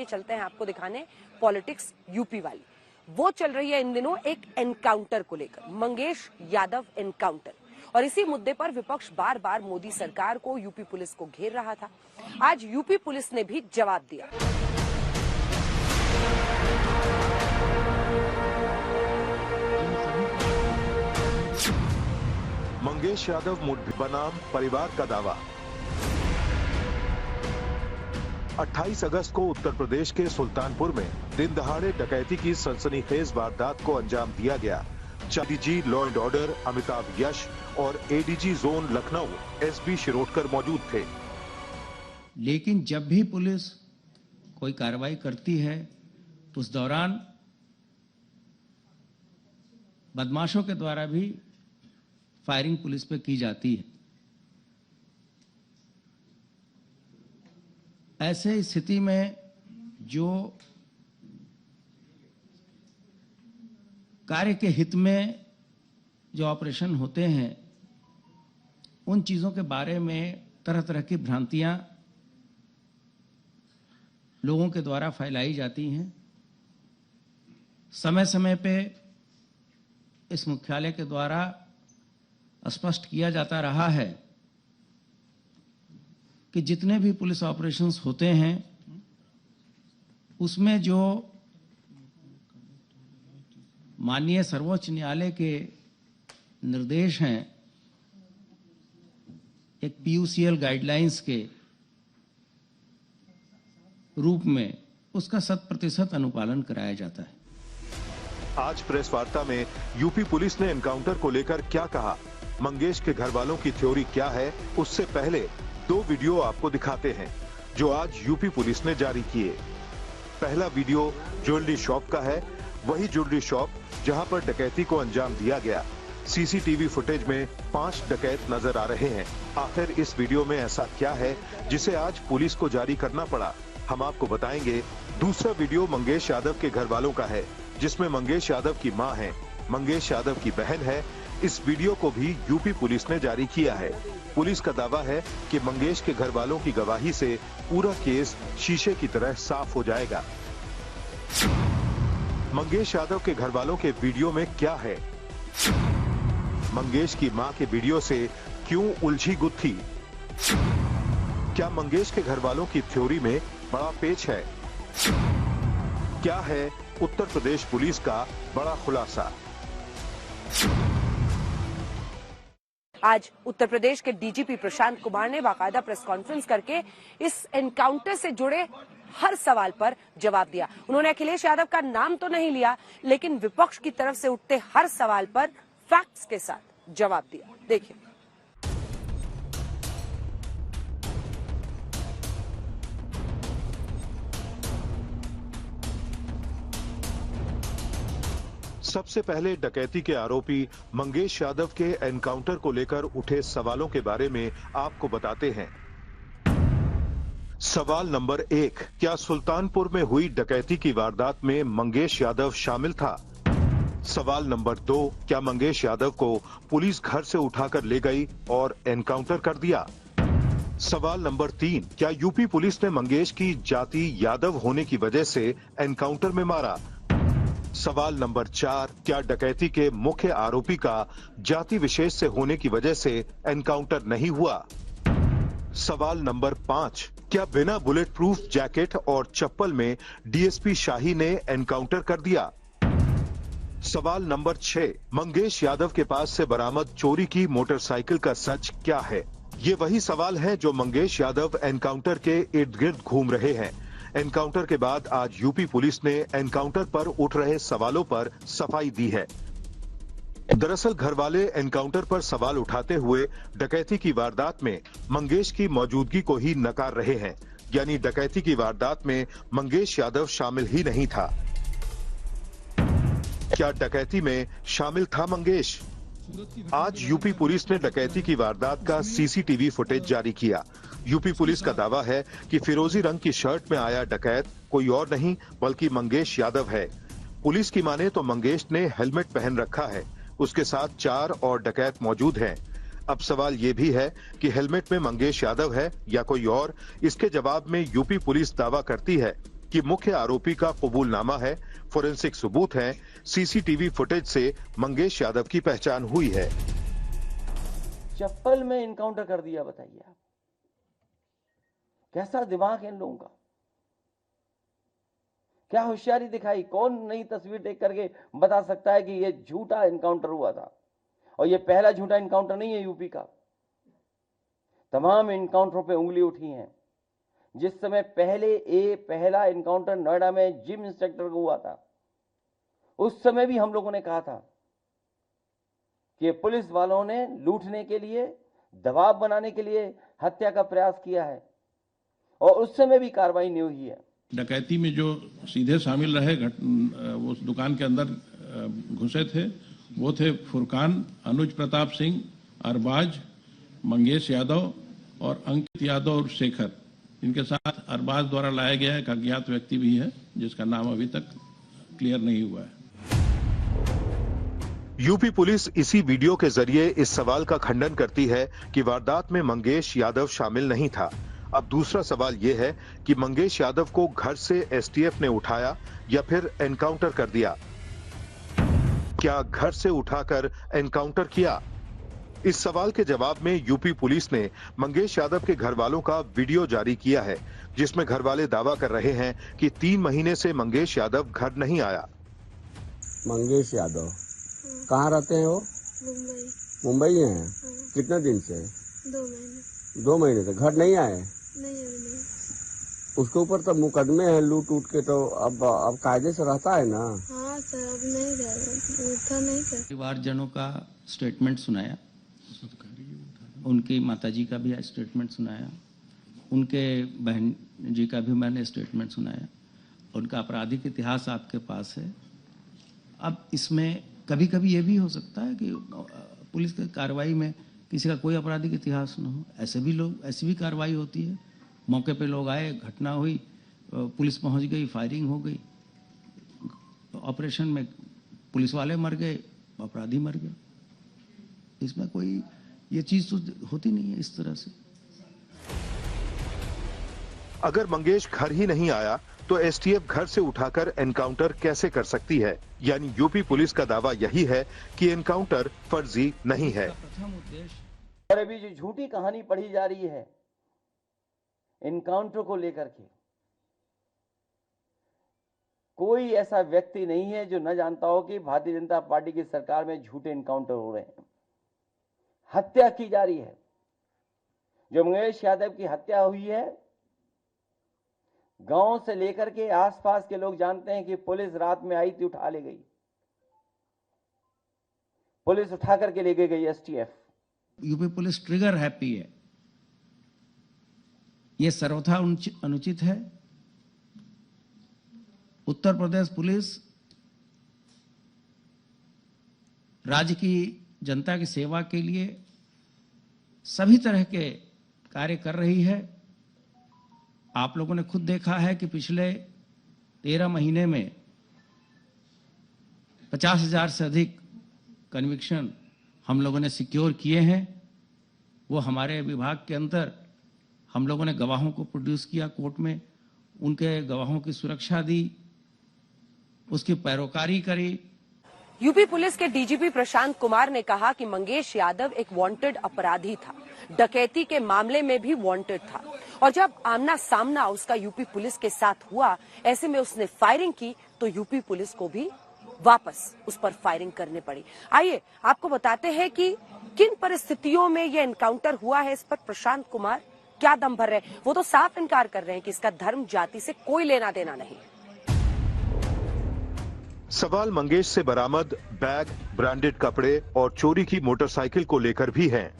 चलिए चलते हैं आपको दिखाने पॉलिटिक्स यूपी वाली। वो चल रही है इन दिनों एक एनकाउंटर को लेकर, मंगेश यादव एनकाउंटर, और इसी मुद्दे पर विपक्ष बार बार मोदी सरकार को, यूपी पुलिस को घेर रहा था। आज यूपी पुलिस ने भी जवाब दिया। मंगेश यादव मुठभेड़ बनाम परिवार का दावा। 28 अगस्त को उत्तर प्रदेश के सुल्तानपुर में दिन दहाड़े डकैती की सनसनीखेज वारदात को अंजाम दिया गया। DG law and order Amitabh Yash और ADG zone Lucknow SB Shirodkar मौजूद थे। लेकिन जब भी पुलिस कोई कार्रवाई करती है तो उस दौरान बदमाशों के द्वारा भी फायरिंग पुलिस पे की जाती है। ऐसे स्थिति में जो कार्य के हित में जो ऑपरेशन होते हैं, उन चीजों के बारे में तरह तरह की भ्रांतियां लोगों के द्वारा फैलाई जाती हैं। समय समय पे इस मुख्यालय के द्वारा स्पष्ट किया जाता रहा है कि जितने भी पुलिस ऑपरेशंस होते हैं उसमें जो माननीय सर्वोच्च न्यायालय के निर्देश हैं, एक पीयूसीएल गाइडलाइंस के रूप में उसका 100% अनुपालन कराया जाता है। आज प्रेस वार्ता में यूपी पुलिस ने एनकाउंटर को लेकर क्या कहा, मंगेश के घर वालों की थ्योरी क्या है, उससे पहले 2 वीडियो आपको दिखाते हैं जो आज यूपी पुलिस ने जारी किए। पहला वीडियो ज्वेलरी शॉप का है, वही ज्वेलरी शॉप जहां पर डकैती को अंजाम दिया गया। सीसीटीवी फुटेज में 5 डकैत नजर आ रहे हैं। आखिर इस वीडियो में ऐसा क्या है जिसे आज पुलिस को जारी करना पड़ा, हम आपको बताएंगे। दूसरा वीडियो मंगेश यादव के घर वालों का है, जिसमें मंगेश यादव की मां है, मंगेश यादव की बहन है। इस वीडियो को भी यूपी पुलिस ने जारी किया है। पुलिस का दावा है कि मंगेश के घर वालों की गवाही से पूरा केस शीशे की तरह साफ हो जाएगा। मंगेश यादव के घर वालों के वीडियो में क्या है, मंगेश की मां के वीडियो से क्यों उलझी गुत्थी, क्या मंगेश के घर वालों की थ्योरी में बड़ा पेच है, क्या है उत्तर प्रदेश पुलिस का बड़ा खुलासा। आज उत्तर प्रदेश के डीजीपी प्रशांत कुमार ने बाकायदा प्रेस कॉन्फ्रेंस करके इस एनकाउंटर से जुड़े हर सवाल पर जवाब दिया। उन्होंने अखिलेश यादव का नाम तो नहीं लिया, लेकिन विपक्ष की तरफ से उठते हर सवाल पर फैक्ट्स के साथ जवाब दिया। देखिए। सबसे पहले डकैती के आरोपी मंगेश यादव के एनकाउंटर को लेकर उठे सवालों के बारे में आपको बताते हैं। सवाल नंबर 1, क्या सुल्तानपुर में हुई डकैती की वारदात में मंगेश यादव शामिल था? सवाल नंबर 2, क्या मंगेश यादव को पुलिस घर से उठाकर ले गई और एनकाउंटर कर दिया? सवाल नंबर 3, क्या यूपी पुलिस ने मंगेश की जाति यादव होने की वजह से एनकाउंटर में मारा? सवाल नंबर 4, क्या डकैती के मुख्य आरोपी का जाति विशेष से होने की वजह से एनकाउंटर नहीं हुआ? सवाल नंबर 5, क्या बिना बुलेट प्रूफ जैकेट और चप्पल में डीएसपी शाही ने एनकाउंटर कर दिया? सवाल नंबर 6, मंगेश यादव के पास से बरामद चोरी की मोटरसाइकिल का सच क्या है? ये वही सवाल हैं जो मंगेश यादव एनकाउंटर के इर्द गिर्द घूम रहे हैं। एनकाउंटर के बाद आज यूपी पुलिस ने एनकाउंटर पर उठ रहे सवालों पर सफाई दी है। दरअसल घरवाले एनकाउंटर पर सवाल उठाते हुए डकैती की वारदात में मंगेश की मौजूदगी को ही नकार रहे हैं, यानी डकैती की वारदात में मंगेश यादव शामिल ही नहीं था। क्या डकैती में शामिल था मंगेश? आज यूपी पुलिस ने डकैती की वारदात का सीसीटीवी फुटेज जारी किया। यूपी पुलिस का दावा है कि फिरोजी रंग की शर्ट में आया डकैत कोई और नहीं बल्कि मंगेश यादव है। पुलिस की माने तो मंगेश ने हेलमेट पहन रखा है, उसके साथ 4 और डकैत मौजूद हैं। अब सवाल ये भी है कि हेलमेट में मंगेश यादव है या कोई और। इसके जवाब में यूपी पुलिस दावा करती है कि मुख्य आरोपी का कबूलनामा है, फोरेंसिक सबूत हैं, सीसीटीवी फुटेज से मंगेश यादव की पहचान हुई है। चप्पल में इनकाउंटर कर दिया, बताइए आप, कैसा दिमाग है इन लोगों का, क्या होशियारी दिखाई। कौन नई तस्वीर देख करके बता सकता है कि ये झूठा इनकाउंटर हुआ था। और ये पहला झूठा इनकाउंटर नहीं है यूपी का, तमाम इनकाउंटरों पे उंगली उठी है। जिस समय पहला इनकाउंटर नोएडा में जिम इंस्पेक्टर को हुआ था, उस समय भी हम लोगों ने कहा था कि पुलिस वालों ने लूटने के लिए, दबाव बनाने के लिए हत्या का प्रयास किया है, और उस समय भी कार्रवाई नहीं हुई है। डकैती में जो सीधे शामिल रहे, उस दुकान के अंदर घुसे थे, वो थे फुरकान, अनुज प्रताप सिंह, अरबाज, मंगेश यादव और अंकित यादव और शेखर। इनके साथ अरबाज द्वारा लाया गया एक अज्ञात व्यक्ति भी है, जिसका नाम अभी तक क्लियर नहीं हुआ है। यूपी पुलिस इसी वीडियो के जरिए इस सवाल का खंडन करती है कि वारदात में मंगेश यादव शामिल नहीं था। अब दूसरा सवाल यह है कि मंगेश यादव को घर से एसटीएफ ने उठाया या फिर एनकाउंटर कर दिया। क्या घर से उठाकर एनकाउंटर किया? इस सवाल के जवाब में यूपी पुलिस ने मंगेश यादव के घर वालों का वीडियो जारी किया है, जिसमें घर वाले दावा कर रहे हैं कि 3 महीने से मंगेश यादव घर नहीं आया। मंगेश यादव कहाँ रहते हैं वो? मुंबई में हैं। कितने दिन से? 2 महीने। 2 महीने से घर नहीं आए? नहीं, अभी नहीं। उसके ऊपर तो मुकदमे हैं लूट उट के, तो अब कायदे से रहता है ना? हाँ सर, अब नहीं रहेगा, उठा नहीं कर। परिवारजनों का स्टेटमेंट सुनाया, उनकी माताजी का भी स्टेटमेंट सुनाया, उनके बहन जी का भी मैंने स्टेटमेंट सुनाया। उनका आपराधिक इतिहास आपके पास है। अब इसमें कभी कभी ये भी हो सकता है कि पुलिस की कार्रवाई में किसी का कोई आपराधिक इतिहास न हो, ऐसी भी कार्रवाई होती है। मौके पे लोग आए, घटना हुई, पुलिस पहुंच गई, फायरिंग हो गई, ऑपरेशन में पुलिस वाले मर गए, अपराधी मर गए। इसमें कोई ये चीज तो होती नहीं है इस तरह से। अगर मंगेश घर ही नहीं आया तो एसटीएफ घर से उठाकर एनकाउंटर कैसे कर सकती है? यानी यूपी पुलिस का दावा यही है कि एनकाउंटर फर्जी नहीं है। और अभी जो झूठी कहानी पढ़ी जा रही है एनकाउंटर को लेकर के, कोई ऐसा व्यक्ति नहीं है जो न जानता हो कि भारतीय जनता पार्टी की सरकार में झूठे एनकाउंटर हो रहे हैं, हत्या की जा रही है। जो मंगेश यादव की हत्या हुई है, गांव से लेकर के आसपास के लोग जानते हैं कि पुलिस रात में आई थी, उठा ले गई, पुलिस उठा करके ले गई STF. UP police trigger happy है, ये सर्वथा अनुचित है। उत्तर प्रदेश पुलिस राज्य की जनता की सेवा के लिए सभी तरह के कार्य कर रही है। आप लोगों ने खुद देखा है कि पिछले 13 महीने में 50,000 से अधिक कन्विक्शन हम लोगों ने सिक्योर किए हैं। वो हमारे विभाग के अंदर हम लोगों ने गवाहों को प्रोड्यूस किया कोर्ट में, उनके गवाहों की सुरक्षा दी, उसकी पैरोकारी करी। यूपी पुलिस के डीजीपी प्रशांत कुमार ने कहा कि मंगेश यादव एक वांटेड अपराधी था, डकैती के मामले में भी वांटेड था, और जब आमना सामना उसका यूपी पुलिस के साथ हुआ, ऐसे में उसने फायरिंग की तो यूपी पुलिस को भी वापस उस पर फायरिंग करनी पड़ी। आइए आपको बताते हैं कि किन परिस्थितियों में यह एनकाउंटर हुआ है। इस पर प्रशांत कुमार क्या दम भर रहे हैं? वो तो साफ इनकार कर रहे हैं कि इसका धर्म जाति से कोई लेना देना नहीं। सवाल मंगेश से बरामद बैग, ब्रांडेड कपड़े और चोरी की मोटरसाइकिल को लेकर भी हैं।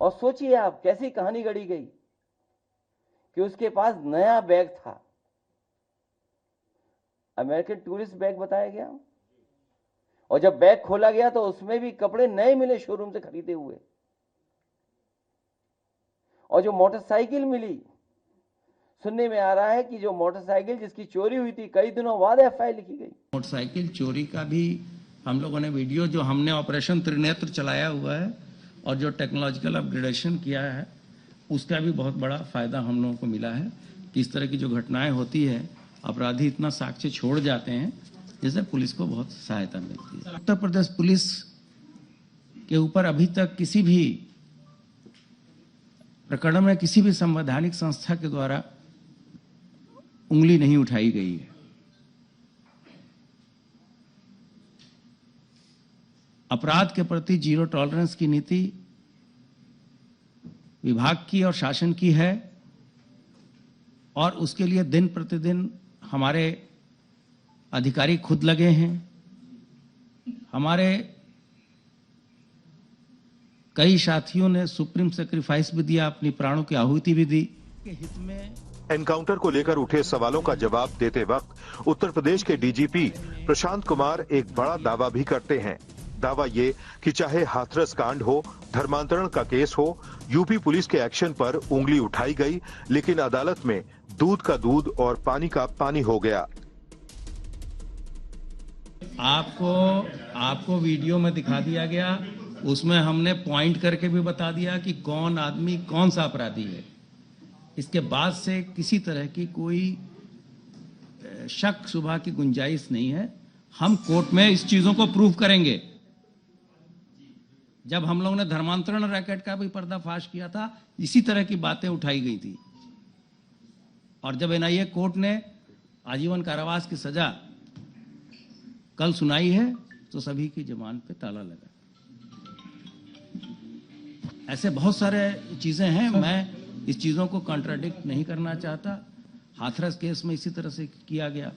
और सोचिए आप कैसी कहानी गढ़ी गई कि उसके पास नया बैग था, अमेरिकन टूरिस्ट बैग बताया गया, और जब बैग खोला गया तो उसमें भी कपड़े नए मिले, शोरूम से खरीदे हुए। और जो मोटरसाइकिल मिली, सुनने में आ रहा है कि जो मोटरसाइकिल जिसकी चोरी हुई थी, कई दिनों बाद एफआईआर लिखी गई। मोटरसाइकिल चोरी का भी हम लोगों ने वीडियो, जो हमने ऑपरेशन त्रिनेत्र चलाया हुआ है और जो टेक्नोलॉजिकल अपग्रेडेशन किया है, उसका भी बहुत बड़ा फायदा हम लोगों को मिला है कि इस तरह की जो घटनाएं होती है अपराधी इतना साक्ष्य छोड़ जाते हैं जिससे पुलिस को बहुत सहायता मिलती है। उत्तर प्रदेश पुलिस के ऊपर अभी तक किसी भी प्रकरण में किसी भी संवैधानिक संस्था के द्वारा उंगली नहीं उठाई गई है। अपराध के प्रति जीरो टॉलरेंस की नीति विभाग की और शासन की है और उसके लिए दिन प्रतिदिन हमारे अधिकारी खुद लगे हैं। हमारे कई साथियों ने सुप्रीम सैक्रिफाइस भी दिया, अपनी प्राणों की आहुति भी दी के हित में। एनकाउंटर को लेकर उठे सवालों का जवाब देते वक्त उत्तर प्रदेश के डीजीपी प्रशांत कुमार एक बड़ा दावा भी करते हैं। दावा ये कि चाहे हाथरस कांड हो, धर्मांतरण का केस हो, यूपी पुलिस के एक्शन पर उंगली उठाई गई, लेकिन अदालत में दूध का दूध और पानी का पानी हो गया। आपको वीडियो में दिखा दिया गया, उसमें हमने पॉइंट करके भी बता दिया कि कौन आदमी कौन सा अपराधी है। इसके बाद से किसी तरह की कोई शक शुबा की गुंजाइश नहीं है। हम कोर्ट में इस चीजों को प्रूव करेंगे। जब हम लोगों ने धर्मांतरण रैकेट का भी पर्दाफाश किया था, इसी तरह की बातें उठाई गई थी और जब एनआईए कोर्ट ने आजीवन कारावास की सजा कल सुनाई है तो सभी की जबान पे ताला लगा। ऐसे बहुत सारे चीजें हैं, मैं इस चीजों को कॉन्ट्राडिक्ट नहीं करना चाहता। हाथरस केस में इसी तरह से किया गया।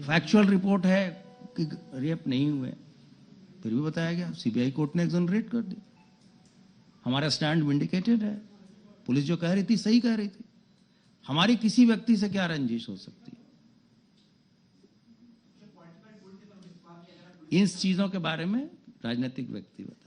फैक्चुअल रिपोर्ट है कि रेप नहीं हुए, फिर भी बताया गया। सीबीआई कोर्ट ने एक्सोनरेट कर दिया। हमारा स्टैंड विंडिकेटेड है। पुलिस जो कह रही थी सही कह रही थी। हमारी किसी व्यक्ति से क्या रंजिश हो सकती है? इन चीजों के बारे में राजनीतिक व्यक्ति बताए।